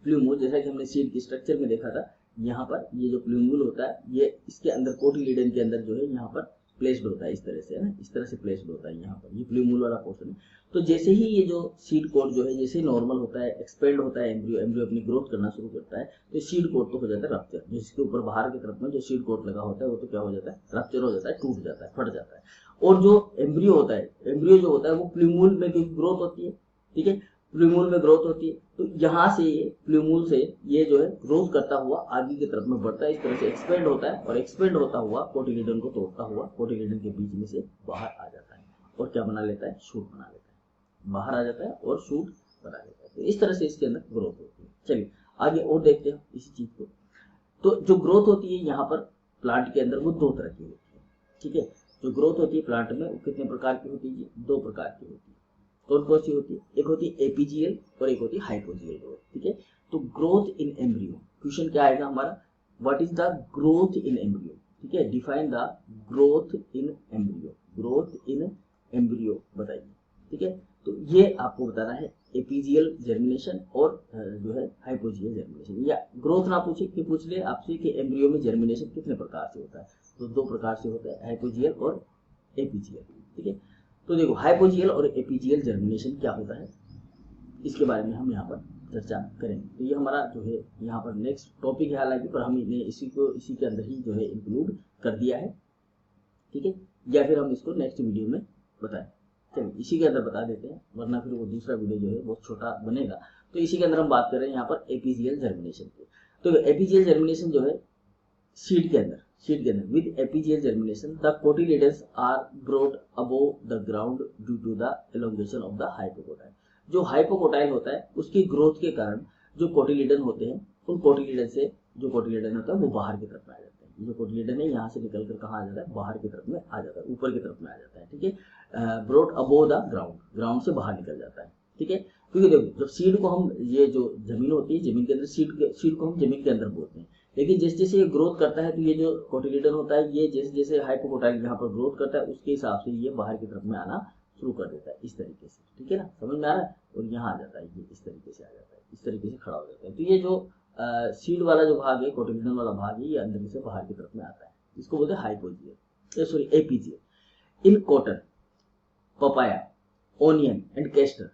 प्लूमूल, जैसा कि हमने सीड के स्ट्रक्चर में देखा था, यहाँ पर ये जो प्लूमूल होता है ये इसके अंदर कोटिलिडन के अंदर जो है यहाँ पर प्लेस्ड होता है, इस तरह से, है ना, इस तरह से प्लेस्ड होता है यहाँ पर, ये प्लूमूल वाला पोर्शन है। तो जैसे ही ये जो सीड कोट जो है जैसे नॉर्मल होता है, एक्सपेंड होता है एम्ब्रियो, एम्ब्रियो अपनी ग्रोथ करना शुरू करता है, तो सीड कोट तो हो जाता है रप्चर। जिसके ऊपर बाहर की तरफ में जो सीड कोट लगा होता है वो तो क्या हो जाता है, रप्चर हो जाता है, टूट जाता है, फट जाता है। और जो एम्ब्रियो होता है, एम्ब्रियो जो होता है वो प्लूमूल में ग्रोथ होती है, ठीक है, प्लूमूल में ग्रोथ होती है। तो यहाँ से ये प्लूमूल से ये जो है ग्रोथ करता हुआ आगे की तरफ में बढ़ता है, इस तरह से एक्सपेंड होता है, और एक्सपेंड होता हुआ कोटिलिडन को तोड़ता हुआ कोटिलिडन के बीच में से बाहर आ जाता है, और क्या बना लेता है, शूट बना लेता है, बाहर आ जाता है और शूट बना लेता है। तो इस तरह से इसके अंदर ग्रोथ होती है। चलिए आगे और देखते हैं इसी चीज को। तो जो ग्रोथ होती है यहाँ पर प्लांट के अंदर वो दो तरह की होती है, ठीक है। जो ग्रोथ होती है प्लांट में वो कितने प्रकार की होती है, दो प्रकार की होती है। कौन कौन सी होती है, एक होती है एपीजियल और एक होती है हाइपोजियल ग्रोथ, ठीक है। तो ग्रोथ इन एम्ब्रियो, क्वेश्चन क्या आएगा हमारा, what is the growth in embryo, ठीक है, define the growth in embryo, growth in embryo बताइए, ठीक है। तो ये आपको बताना है एपीजियल जर्मिनेशन और जो है हाइपोजियल जर्मिनेशन। या ग्रोथ ना पूछे कि पूछ ले आपसे कि एम्ब्रियो में जर्मिनेशन कितने प्रकार से होता है, तो दो प्रकार से होता है, हाइपोजियल और एपीजियल, ठीक है। तो देखो हाइपोजियल और एपीजियल जर्मिनेशन क्या होता है, इसके बारे में हम यहाँ पर चर्चा करेंगे। तो ये हमारा जो है यहाँ पर नेक्स्ट टॉपिक है, हालांकि पर हमने इसी के अंदर ही जो है इंक्लूड कर दिया है, ठीक है, या फिर हम इसको नेक्स्ट वीडियो में बताएं। चलिए इसी के अंदर बता देते हैं, वरना फिर वो दूसरा वीडियो जो है बहुत छोटा बनेगा। तो इसी के अंदर हम बात कर रहे हैं यहाँ पर एपीजियल जर्मिनेशन की। तो एपीजियल जर्मिनेशन जो है सीड के अंदर, सीड के अंदर with epigeal germination the cotyledons are brought above the ground due to the elongation of the hypocotyl. जो हाइपोकोटाइल होता है उसकी ग्रोथ के कारण जो कोटिलिडन होते हैं उन कोटिलिडन से जो कोटिलिडन होता है वो बाहर की तरफ में आ जाता है। जो कोटिलिडन है यहाँ से निकल कर कहाँ आ जाता है, बाहर की तरफ में आ जाता है, ऊपर की तरफ में आ जाता है। ठीक है, brought above the ground, ground से बाहर निकल जाता है। ठीक है, क्योंकि देखो जब सीड को हम, ये जो जमीन होती है जमीन के अंदर, सीड को हम जमीन के अंदर बोलते हैं, लेकिन जैसे जैसे ये ग्रोथ करता है तो ये जो कोटिलिडन होता है ये जैसे जैसे हाइपोकोटाइल यहाँ पर ग्रोथ करता है उसके हिसाब से ये बाहर की तरफ में आना शुरू कर देता है इस तरीके से। ठीक है ना, समझ में आ रहा है। और यहाँ आ जाता है, ये इस तरीके से आ जाता है, इस तरीके से खड़ा हो जाता है। तो ये जो सीड वाला जो भाग है, कोटिलिडन वाला भाग है, ये अंदर से बाहर की तरफ में आता है, इसको बोलते हैं hypogeal, sorry epigeal. In cotton, papaya, onion and castor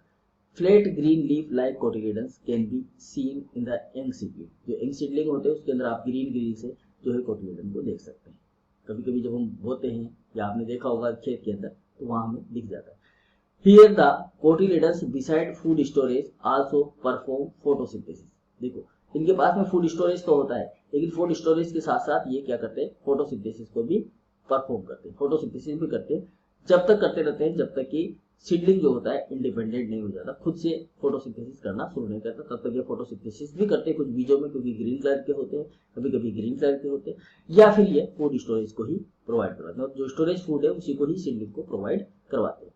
flat green leaf like cotyledons can be seen in the young seedling. जो यंग सीडलिंग होते हैं उसके अंदर आप ग्रीन ग्रीन से जो है कोटिलिडन को देख सकते हैं। कभी कभी जब हम बोते हैं या आपने देखा होगा खेत के अंदर तो वहां हमें दिख जाता है। Here the cotyledons beside food storage also perform photosynthesis. देखो इनके पास में फूड स्टोरेज तो होता है, लेकिन फूड स्टोरेज के साथ साथ ये क्या करते हैं, फोटोसिंथेसिस को भी परफॉर्म करते हैं, फोटोसिंथेसिस भी करते हैं। जब तक करते रहते हैं जब तक कि सीडलिंग जो होता है इंडिपेंडेंट नहीं हो जाता, खुद से फोटोसिंथेसिस करना शुरू नहीं करता, तब तक ये फोटोसिंथेसिस भी करते हैं कुछ बीजों में, क्योंकि ग्रीन कलर के होते हैं, कभी कभी ग्रीन कलर के होते हैं, या फिर ये फूड स्टोरेज को ही प्रोवाइड करवाते हैं। जो स्टोरेज फूड है उसी को ही सीडलिंग को प्रोवाइड करवाते हैं।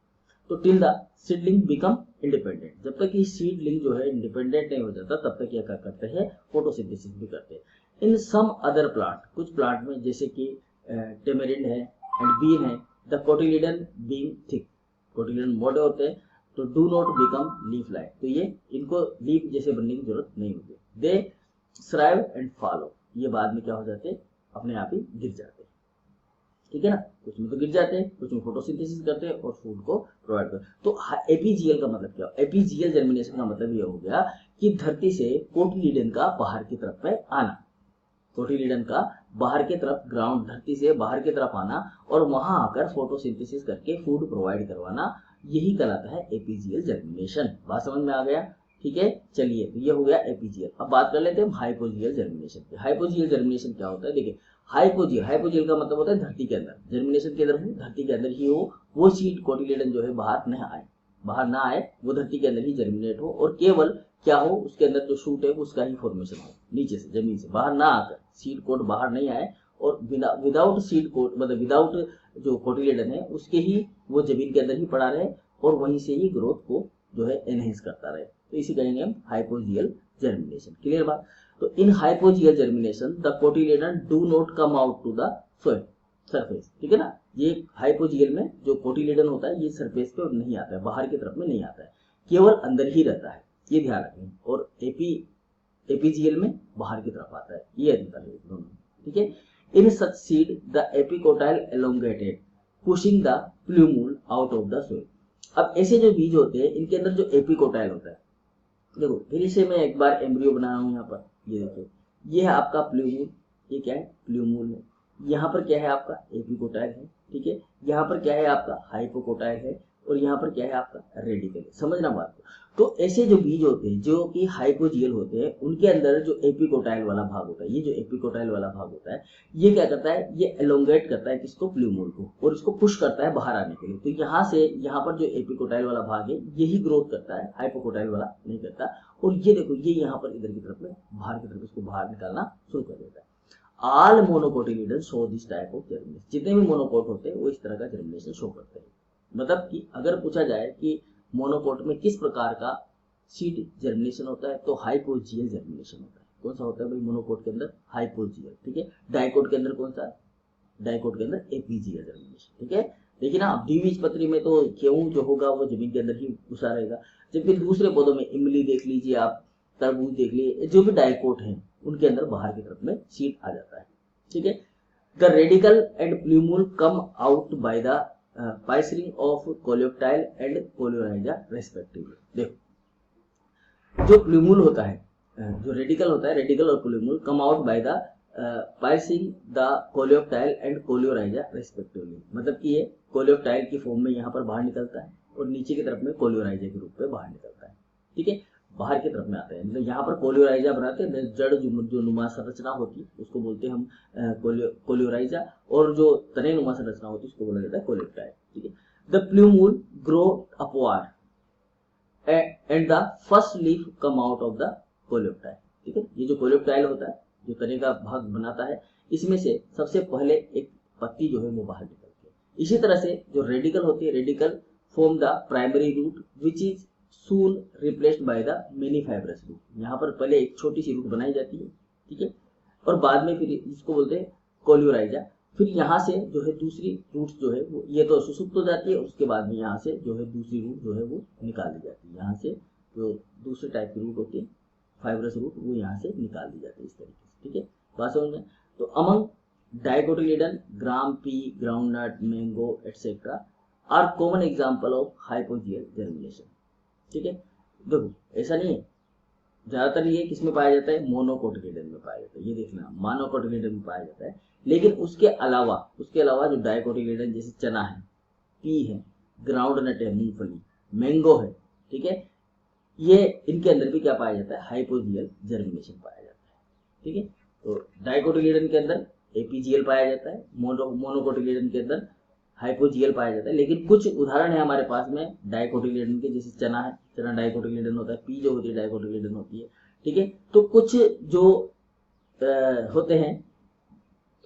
तो till the seedling become independent, जब तक ये सीडलिंग जो है इंडिपेंडेंट नहीं हो जाता तब तक ये क्या करते हैं, फोटोसिंथेसिस भी करते हैं। इन सम अदर प्लांट, कुछ प्लांट में जैसे कि टेमेरिंड है एंड बीन है, the cotyledon being thick, cotyledon मोटे होते हैं तो do not become leaf like, तो ये इनको लीफ जैसे बनने की जरूरत नहीं होती। दे श्राइव एंड फॉलो, ये बाद में क्या हो जाते हैं, अपने आप ही गिर जाते हैं। ठीक है ना, कुछ में तो गिर जाते हैं, कुछ में फोटोसिंथेसिस करते हैं और फूड को प्रोवाइड करते हैं। तो एपीजियल का मतलब क्या, एपीजियल जर्मिनेशन का मतलब ये हो गया कि धरती से कोटिलिडन का बाहर की तरफ में आना, कोटिलिडन का बाहर की तरफ, ग्राउंड धरती से बाहर की तरफ आना और वहां आकर फोटोसिंथेसिस करके फूड प्रोवाइड करवाना, यही कहलाता है एपीजियल जर्मिनेशन। बात समझ में आ गया। ठीक है, चलिए तो ये हो गया एपीजियल। अब बात कर लेते हैं हाइपोजियल जर्मिनेशन की। हाइपोजियल जर्मिनेशन क्या होता है, देखिए हाइपोजियल का मतलब होता है धरती के अंदर, जर्मिनेशन के अंदर, धरती के अंदर ही हो, वो सीड कोटिलिडन जो है बाहर ना आए, वो धरती के अंदर ही जर्मिनेट हो और केवल क्या हो, उसके अंदर जो शूट है उसका ही फॉर्मेशन हो, नीचे से जमीन से बाहर ना आकर, सीड कोट बाहर नहीं आए और विदाउट सीड कोट, मतलब विदाउट जो कोटिलिडन है उसके ही वो जमीन के अंदर ही पड़ा रहे और वहीं से ही ग्रोथ को जो है एनहेंस करता रहे, तो इसी कहेंगे हम हाइपोजियल जर्मिनेशन। क्लियर बात। तो in hypogeal germination the cotyledon do not come out to the soil surface. ठीक है ना, ये हाइपोजियल में जो कोटिलिडन होता है ये सरफेस पे नहीं आता है, बाहर की तरफ में नहीं आता है, केवल अंदर ही रहता है, ये ध्यान रखें। और एपीजियल में बाहर की तरफ आता है, ये अंतर है दोनों। ठीक है, in such seed the epicotyl elongated pushing the plumule out of the soil. अब ऐसे जो बीज होते हैं इनके अंदर जो एपिकोटाइल होता है, देखो फिर से मैं एक बार एम्ब्रियो बना रहा हूँ यहाँ पर, ये देखो ये है आपका प्लूमूल, ये क्या है प्लूमूल है, यहाँ पर क्या है आपका एपिकोटाइल है। ठीक है, यहाँ पर क्या है आपका हाइपोकोटाइल है और यहाँ पर क्या है आपका रेडिकल है। समझना बात को। तो ऐसे जो बीज होते हैं जो कि हाइपोजियल होते हैं उनके अंदर जो एपिकोटाइल वाला भाग होता है, ये जो एपिकोटाइल वाला भाग होता है ये क्या करता है, ये एलोंगेट करता है किसको, प्लूमूल को, और इसको पुश करता है बाहर आने के लिए। तो यहाँ से यहाँ पर जो एपिकोटाइल वाला भाग है यही ग्रोथ करता है, हाइपोकोटाइल वाला नहीं करता। और ये देखो ये यहाँ पर इधर की तरफ में बाहर की तरफ इसको बाहर निकालना शुरू कर देता है। All monocotyledon show this type of germination, जितने भी मोनोकोट होते हैं वो इस तरह का जर्मिनेशन शो करते हैं। मतलब कि अगर पूछा जाए कि मोनोकोट में किस प्रकार का सीड जर्मिनेशन होता है तो हाइपोजियल जर्मिनेशन होता है। कौन सा होता है भाई मोनोकोट के अंदर, हाइपोजियल। ठीक है, डाइकोट के अंदर कौन सा, डाइकोट के अंदर एपीजियल जर्मिनेशन। ठीक है, लेकिन आप द्विबीजपत्री में तो गेहूं जो होगा वो जमीन के अंदर ही घुसा रहेगा, जबकि दूसरे पौधों में इमली देख लीजिए आप, तरबूज देख लीजिए, जो भी डाइकोट है उनके अंदर बाहर की तरफ में सीड आ जाता है। ठीक है, the radicle and plumule come out by the piercing of coleoptile and coleorhiza respectively. देखो जो प्लूमूल होता है, जो रेडिकल होता है, रेडिकल और plumule come out by the piercing the coleoptile and coleorhiza respectively. मतलब कि ये कोलियोप्टाइल की फॉर्म में यहाँ पर बाहर निकलता है और नीचे की तरफ में कोलियोराइजा के रूप में बाहर निकलता है। ठीक है, बाहर की तरफ में आता है। मतलब यहाँ पर कोलियोराइजा बनाते हैं, जड़ जो नुमा संरचना होती है उसको बोलते हैं हम कोलियोराइजा, और जो तने नुमा संरचना होती है उसको बोला जाता है कोलेप्टाइल। ठीक है, the plumule grow upward and the first leaf come out of the coleoptile. ठीक है, ये जो कोलेप्टाइल होता है, जो तने का भाग बनाता है, इसमें से सबसे पहले एक पत्ती जो है वो बाहर निकलती है। इसी तरह से जो रेडिकल होती है, radicle form the primary root which is soon replaced by the many fibrous root. यहाँ पर पहले एक छोटी सी रूट बनाई जाती है, ठीक है, और बाद में फिर इसको बोलते हैं कोलियोराइजा। फिर यहाँ से जो है दूसरी रूट जो है वो ये तो सुसुप्त हो जाती है, उसके बाद में यहाँ से जो है दूसरी रूट जो है वो निकाल दी जाती है। यहाँ से जो दूसरे टाइप की रूट होती है फाइब्रस रूट, वो यहाँ से निकाल दी जाती है इस तरीके से। ठीक है, बात समझ में। तो among dicotyledon, gram pea, groundnut, mango etcetera are common example of hypogeal germination. ठीक है, देखो ऐसा नहीं है, ज्यादातर ये किसमें पाया जाता है, मोनोकोटिलेडन में पाया जाता है। ये देखना, मोनोकोटिलेडन में पाया जाता है, लेकिन उसके अलावा जो डाइकोटिलेडन जैसे चना है, पी है, ग्राउंडनट है, मूंगफली, मैंगो है, ठीक है, ये इनके अंदर भी क्या पाया जाता है, हाइपोजियल जर्मिनेशन पाया जाता है। ठीक है, तो डाइकोटिलेडन के अंदर एपीजियल पाया जाता है, मोनोकोटिलेडन के अंदर हाइपोजियल पाया जाता है। लेकिन कुछ उदाहरण है हमारे पास में डाइकोटिलेडन के, जैसे चना है, चना डाइकोटिलेडन होता है, पी जो होती है डाइकोटिलेडन होती है। ठीक है, तो कुछ जो होते हैं,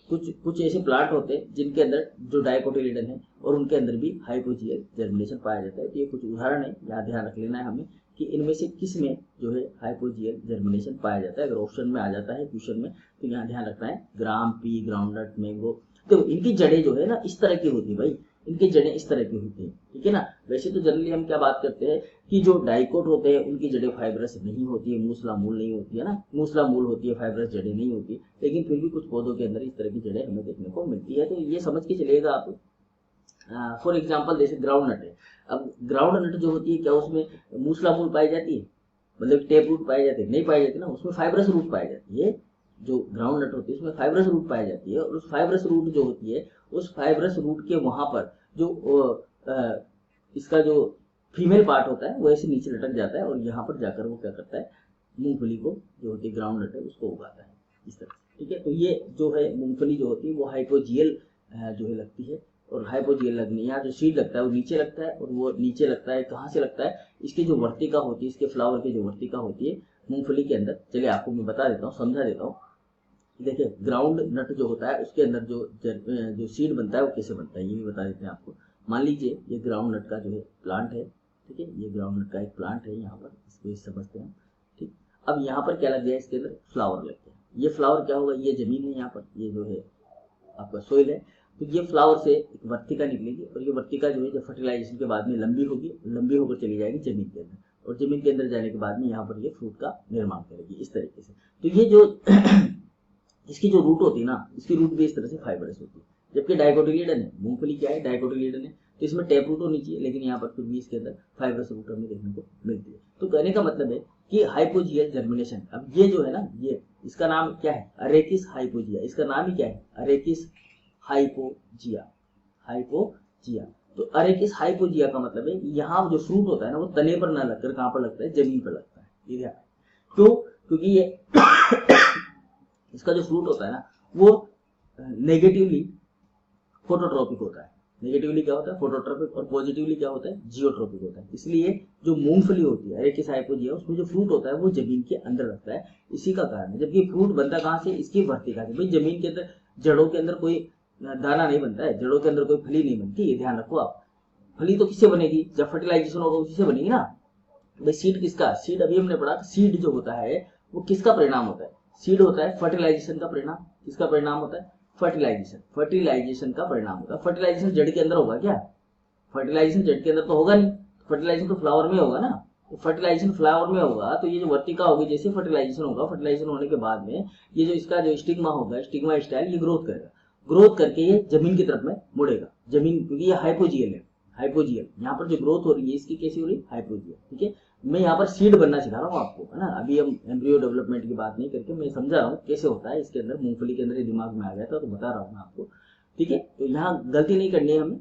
कुछ ऐसे प्लांट होते हैं जिनके अंदर जो डाइकोटिलेडन है और उनके अंदर भी हाइपोजियल जर्मिनेशन पाया जाता है। तो ये कुछ उदाहरण है, यहाँ ध्यान रख लेना है हमें कि इनमें से किस में जो है हाइपोजियल जर्मिनेशन पाया जाता है। अगर ऑप्शन में आ जाता है क्वेश्चन में, तो यहाँ ध्यान रखना है ग्राम, पी, ग्राउंडनट, मैंगो। तो इनकी जड़ें जो है ना इस तरह की होती है भाई, इनकी जड़ें इस तरह की होती है। ठीक है ना, वैसे तो जनरली हम क्या बात करते हैं कि जो डाइकोट होते हैं उनकी जड़ें फाइब्रस नहीं होती है, मूसला मूल नहीं होती है ना, मूसला मूल होती है, फाइब्रस जड़ें नहीं होती, लेकिन फिर भी कुछ पौधों के अंदर इस तरह की जड़ें हमें देखने को मिलती है। तो ये समझ के चलिएगा आप। फॉर एग्जाम्पल जैसे ग्राउंडनट है, अब ग्राउंडनट जो होती है क्या उसमें मूसला मूल पाई जाती है, मतलब टेप रूट पाई जाती है, नहीं पाई जाती ना, उसमें फाइब्रस रूट पाई जाती है। जो ग्राउंड नट होती है उसमें फाइब्रस रूट पाई जाती है, और उस फाइब्रस रूट जो होती है, उस फाइब्रस रूट के वहां पर जो इसका जो फीमेल पार्ट होता है वो ऐसे नीचे लटक जाता है, और यहाँ पर जाकर वो क्या करता है, मूंगफली को जो होती है ग्राउंड नट है उसको उगाता है इस तरह से। ठीक है, तो ये जो है मूंगफली जो होती है वो हाइपोजियल जो है लगती है, और हाइपोजियल लगने, यहाँ जो सीड लगता है वो नीचे लगता है, और वो नीचे लगता है कहाँ से लगता है, इसकी जो वर्तिका होती है, इसके फ्लावर की जो वर्तिका होती है मूंगफली के अंदर। चलिए आपको मैं बता देता हूँ, समझा देता हूँ। देखिए ग्राउंड नट जो होता है उसके अंदर जो सीड बनता है वो कैसे बनता है ये भी बता देते हैं आपको। मान लीजिए ये ग्राउंड नट का जो है प्लांट है, ठीक है, ये ग्राउंड नट का एक प्लांट है, यहाँ पर इसको समझते हैं। ठीक, अब यहाँ पर क्या लग गया, इसके अंदर फ्लावर लग गया। ये फ्लावर क्या होगा, ये जमीन है, यहाँ पर ये जो है आपका सोइल है, तो ये फ्लावर से एक वर्तिका निकलेगी, और ये वर्तिका जो है जब फर्टिलाइजेशन के बाद में लंबी होगी, लंबी होकर चली जाएगी जमीन के अंदर, और जमीन के अंदर जाने के बाद में यहाँ पर ये फ्रूट का निर्माण करेगी इस तरीके से। तो ये जो इसकी जो रूट होती है ना, इसकी रूट भी इस तरह से फाइबरस होती है, जबकि डाइकोटिलेडन है, मूंगफली क्या है, डाइकोटिलेडन है, तो इसमें टैप रूट होनी चाहिए, लेकिन यहाँ पर फिर भी इसके अंदर फाइबरस रूट हमें देखने को मिलती है। तो कहने का मतलब है कि हाइपोजियल जर्मिनेशन, अब ये जो है ना, ये इसका नाम क्या है, अरेकिस हाइपोजिया, इसका नाम ही क्या है, अरेकिस हाइपोजिया, हाइपोजिया। तो अरेकिस हाइपोजिया का मतलब है यहाँ जो फ्रूट होता है ना वो तने पर ना लगकर कहाँ पर लगता है, जमीन पर लगता है। ठीक है, क्यों, क्योंकि ये इसका जो फ्रूट होता है ना वो नेगेटिवली फोटोट्रॉपिक होता है। नेगेटिवली क्या होता है, फोटोट्रॉपिक, और पॉजिटिवली क्या होता है, जियोट्रॉपिक होता है। इसलिए जो मूंगफली होती है अरेकिस हाइपोजिया, उसमें जो फ्रूट होता है वो जमीन के अंदर लगता है, इसी का कारण है। जबकि फ्रूट बनता कहाँ से, इसकी वर्तिका से। भाई जमीन के अंदर, जड़ों के अंदर कोई दाना नहीं बनता है, जड़ों के अंदर कोई फली नहीं बनती, ये ध्यान रखो आप। फली तो किससे बनेगी, जब फर्टिलाइजेशन होगा उसी से बनेगी ना। भाई सीड किसका, सीड अभी हमने पढ़ा, सीड जो होता है वो किसका परिणाम होता है, सीड होता है फर्टिलाइजेशन का परिणाम। किसका परिणाम होता है, फर्टिलाइजेशन, फर्टिलाइजेशन का परिणाम होता है। फर्टिलाइजेशन जड़ के अंदर होगा क्या, फर्टिलाइजेशन जड़ के अंदर तो होगा नहीं, फर्टिलाइजेशन तो फ्लावर में होगा ना। तो फर्टिलाइजेशन फ्लावर में होगा तो ये जो वर्तिका होगी, जैसे फर्टिलाइजेशन होगा, फर्टिलाइजेशन होने के बाद में ये जो इसका जो स्टिग्मा होगा, स्टिग्मा स्टाइल, ये ग्रोथ करेगा, ग्रोथ करके ये जमीन की तरफ में मुड़ेगा, जमीन, क्योंकि ये हाइपोजियल है, हाइपोजियल यहाँ पर जो ग्रोथ हो रही है इसकी कैसी हो रही है, हाइपोजियल। ठीक है, मैं यहाँ पर सीड बनना सिखा रहा हूँ आपको, है ना। अभी हम एम्ब्रियो डेवलपमेंट की बात नहीं करके मैं समझा रहा हूँ कैसे होता है इसके अंदर, मूंगफली के अंदर ये दिमाग में आ गया था तो बता रहा हूँ मैं आपको। ठीक है, तो यहाँ गलती नहीं करनी है हमें।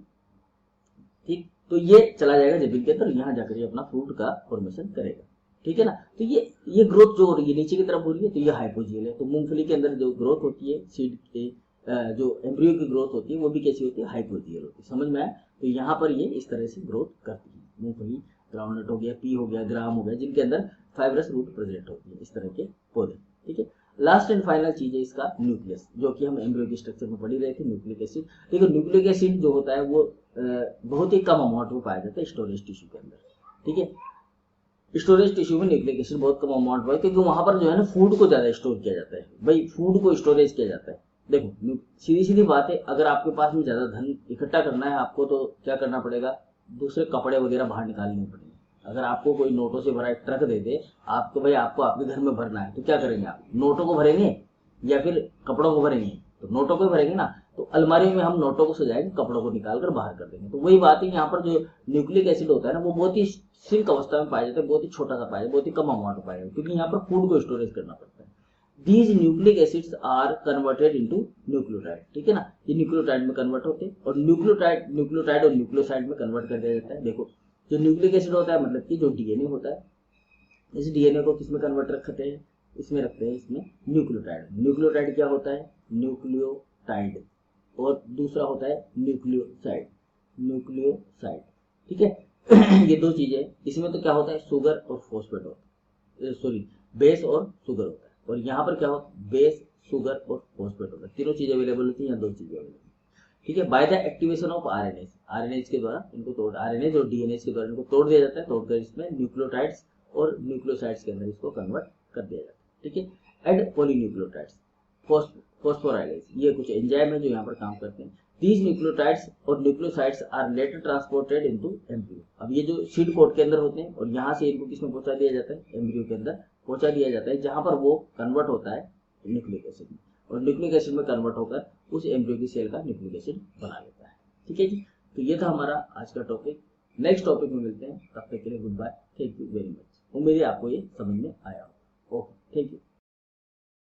ठीक, तो ये चला जाएगा जमीन के अंदर, यहाँ जाकर ये अपना फ्रूट का फॉर्मेशन करेगा। ठीक है ना। तो ये ग्रोथ जो हो रही है नीचे की तरफ हो रही है, तो ये हाइपोजियल है। तो मूंगफली के अंदर जो ग्रोथ होती है सीड के जो एम्ब्रियो की ग्रोथ होती है वो भी कैसी होती है, हाइपोजियल होती है। समझ में आया। तो यहाँ पर ये इस तरह से ग्रोथ करती है। मूंगफली, ग्राउंडनट हो गया, पी हो गया, ग्राम हो गया, जिनके अंदर फाइब्रस रूट प्रेजेंट होती है, इस तरह के पौधे। ठीक है। लास्ट एंड फाइनल चीज है इसका न्यूक्लियस, जो कि हम एम्ब्रियो के स्ट्रक्चर में पढ़ी रहे थे, न्यूक्लिक एसिड। देखो न्यूक्लिक एसिड जो होता है वो बहुत ही कम अमाउंट में पाया जाता है स्टोरेज टिश्यू के अंदर। ठीक है। स्टोरेज टिश्यू में न्यूक्लिक एसिड बहुत कम अमाउंट में, क्योंकि वहां पर जो है ना फूड को ज्यादा स्टोर किया जाता है। भाई फूड को स्टोरेज किया जाता है। देखो सीधी सीधी बात है, अगर आपके पास में ज्यादा धन इकट्ठा करना है आपको, तो क्या करना पड़ेगा, दूसरे कपड़े वगैरह बाहर निकालने पड़ेंगे। अगर आपको कोई नोटों से भरा एक ट्रक दे दे आपको, भाई आपको आपके घर में भरना है, तो क्या करेंगे आप, नोटों को भरेंगे या फिर कपड़ों को भरेंगे, तो नोटों को भरेंगे ना। तो अलमारी में हम नोटों को सजाएंगे, कपड़ों को निकाल कर बाहर कर देंगे। तो वही बात है, यहाँ पर जो न्यूक्लिक एसिड होता है ना वो बहुत ही सिल्क अवस्था में पाया जाता है, बहुत ही छोटा सा पाया जाता है, बहुत ही कम अमाउंट में पाया जाता है, क्योंकि यहाँ पर फूड को स्टोरेज करना पड़ता है। These nucleic acids are converted into nucleotide. ठीक है ना, ये न्यूक्लियोटाइड में कन्वर्ट होते हैं, और न्यूक्लियोटाइड और न्यूक्लियोसाइड में कन्वर्ट कर दिया जाता है। देखो जो न्यूक्लिक एसिड होता है मतलब कि जो डीएनए होता है, इस डीएनए को किसमें कन्वर्ट रखते हैं, इसमें रखते हैं, इसमें न्यूक्लियोटाइड। न्यूक्लियोटाइड क्या होता है, न्यूक्लियोटाइड, और दूसरा होता है न्यूक्लियोसाइड, न्यूक्लियोसाइड। ठीक है। ये दो चीजें, इसमें तो क्या होता है, शुगर और फॉस्फेट होता है, सॉरी बेस और शुगर होता है, और यहाँ पर क्या होता है, बेस, शुगर और फॉस्फेट होता है। तीनों चीजें अवेलेबल होती है, यहाँ दो चीजें अवेलेबल। ठीक है। By the activation of RNS, RNS के द्वारा इनको तोड़, आरएनएस और डीएनएस के द्वारा इनको तोड़ दिया जाता है, तोड़कर इसमें न्यूक्लियोटाइड्स और न्यूक्लियोसाइड्स के अंदर इसको कन्वर्ट कर दिया जाता है। ठीक है। एड पॉलीन्यूक्लियोटाइड्स, फॉस्फोराइलेज, ये कुछ एंजाइम है जो यहाँ पर काम करते हैं। दीज न्यूक्लियोटाइड्स और nucleosides are later transported into embryo. अब ये जो सीड कोट के अंदर होते हैं, और यहाँ से इनको किसमें पहुंचा दिया जाता है, एम्ब्रियो के अंदर पहुंचा दिया जाता है, जहां पर वो कन्वर्ट होता है न्यूक्लिक एसिड में, और न्यूक्लिक एसिड में कन्वर्ट होकर उस एम्ब्रियो की सेल का न्यूक्लिक एसिड बना लेता है। ठीक है जी। तो ये था हमारा आज का टॉपिक। नेक्स्ट टॉपिक में मिलते हैं, तब तक के लिए goodbye, thank you very much. उम्मीद है आपको ये समझ में आया हो। Okay, thank you.